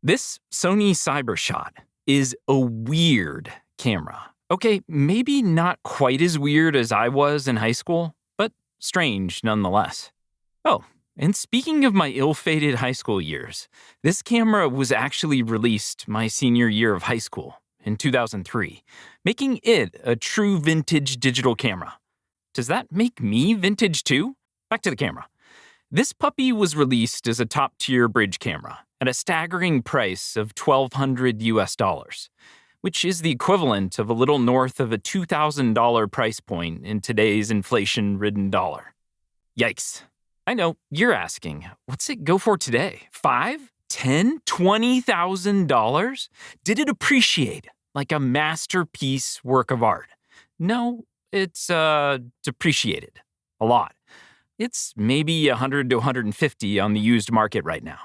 This Sony Cybershot is a weird camera. Okay, maybe not quite as weird as I was in high school, but strange nonetheless. Oh, and speaking of my ill-fated high school years, this camera was actually released my senior year of high school in 2003, making it a true vintage digital camera. Does that make me vintage too? Back to the camera. This puppy was released as a top-tier bridge camera at a staggering price of $1,200 US, which is the equivalent of a little north of a $2,000 price point in today's inflation-ridden dollar. Yikes. I know, you're asking, what's it go for today? $5,000, $10,000, $20,000? Did it appreciate like a masterpiece work of art? No, it's depreciated a lot. It's maybe 100 to 150 on the used market right now.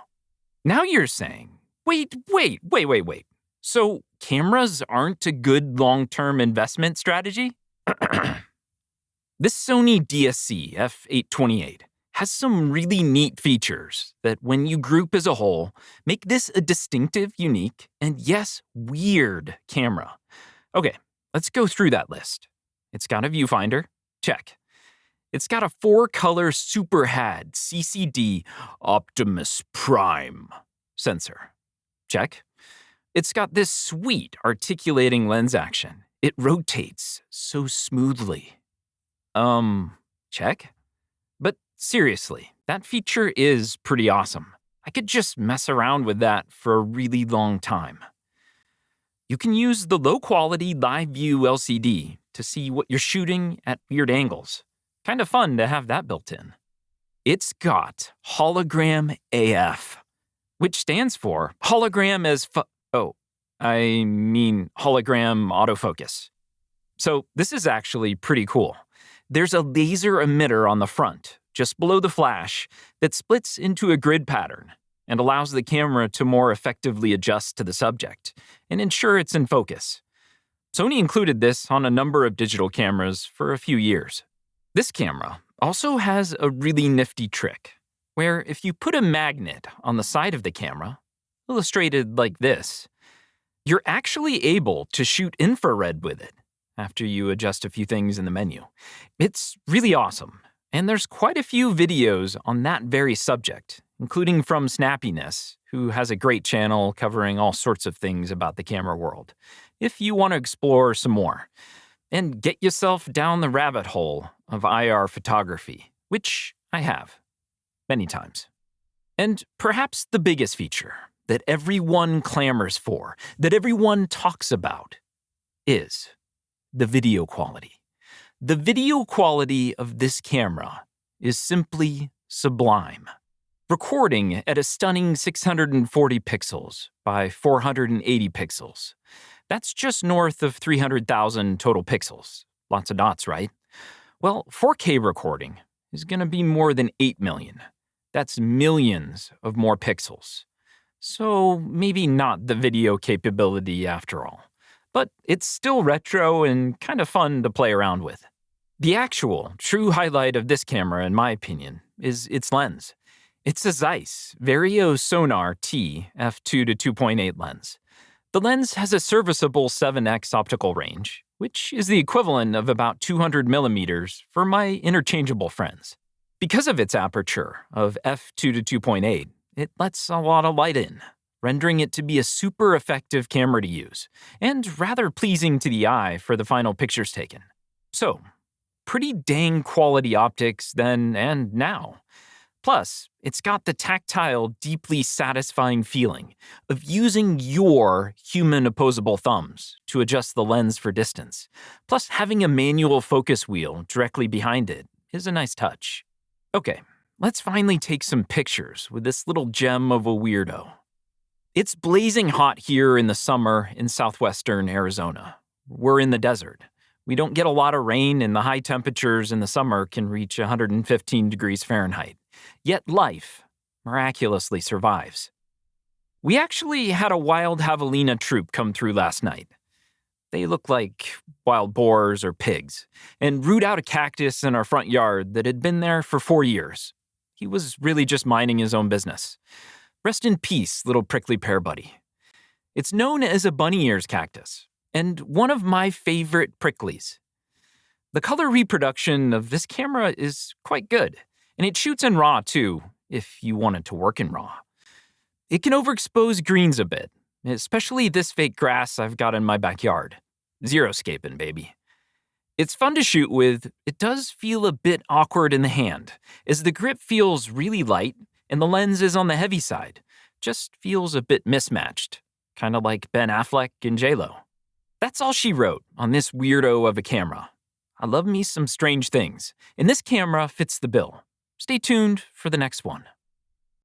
Now you're saying, wait. So cameras aren't a good long-term investment strategy? This Sony DSC f828 has some really neat features that, when you group as a whole, make this a distinctive, unique, and yes, weird camera. Okay, let's go through that list. It's got a viewfinder. Check. It's got a 4-color Super HAD CCD Optimus Prime sensor. Check. It's got this sweet articulating lens action. It rotates so smoothly. Check. But seriously, that feature is pretty awesome. I could just mess around with that for a really long time. You can use the low-quality live view LCD to see what you're shooting at weird angles. Kind of fun to have that built in. It's got Hologram AF, which stands for hologram as hologram autofocus. So this is actually pretty cool. There's a laser emitter on the front, just below the flash, that splits into a grid pattern and allows the camera to more effectively adjust to the subject and ensure it's in focus. Sony included this on a number of digital cameras for a few years. This camera also has a really nifty trick, where if you put a magnet on the side of the camera, illustrated like this, you're actually able to shoot infrared with it after you adjust a few things in the menu. It's really awesome, and there's quite a few videos on that very subject, including from Snappiness, who has a great channel covering all sorts of things about the camera world, if you want to explore some more. And get yourself down the rabbit hole of IR photography, which I have, many times. And perhaps the biggest feature that everyone clamors for, that everyone talks about, is the video quality. The video quality of this camera is simply sublime. Recording at a stunning 640 pixels by 480 pixels. That's just north of 300,000 total pixels. Lots of dots, right? Well, 4K recording is going to be more than 8 million. That's millions of more pixels. So maybe not the video capability after all. But it's still retro and kind of fun to play around with. The actual true highlight of this camera, in my opinion, is its lens. It's a Zeiss Vario Sonar T f2 to 2.8 lens. The lens has a serviceable 7x optical range, which is the equivalent of about 200 millimeters for my interchangeable friends. Because of its aperture of f2 to 2.8, it lets a lot of light in, rendering it to be a super effective camera to use, and rather pleasing to the eye for the final pictures taken. So, pretty dang quality optics then and now. Plus, it's got the tactile, deeply satisfying feeling of using your human opposable thumbs to adjust the lens for distance. Plus, having a manual focus wheel directly behind it is a nice touch. Okay, let's finally take some pictures with this little gem of a weirdo. It's blazing hot here in the summer in southwestern Arizona. We're in the desert. We don't get a lot of rain, and the high temperatures in the summer can reach 115 degrees Fahrenheit. Yet life miraculously survives. We actually had a wild javelina troop come through last night. They look like wild boars or pigs, and root out a cactus in our front yard that had been there for 4 years. He was really just minding his own business. Rest in peace, little prickly pear buddy. It's known as a bunny ears cactus, and one of my favorite pricklies. The color reproduction of this camera is quite good, and it shoots in RAW too, if you want it to work in RAW. It can overexpose greens a bit, especially this fake grass I've got in my backyard. Xeriscaping, baby. It's fun to shoot with. It does feel a bit awkward in the hand, as the grip feels really light and the lens is on the heavy side. Just feels a bit mismatched, kind of like Ben Affleck and J-Lo. That's all she wrote on this weirdo of a camera. I love me some strange things, and this camera fits the bill. Stay tuned for the next one.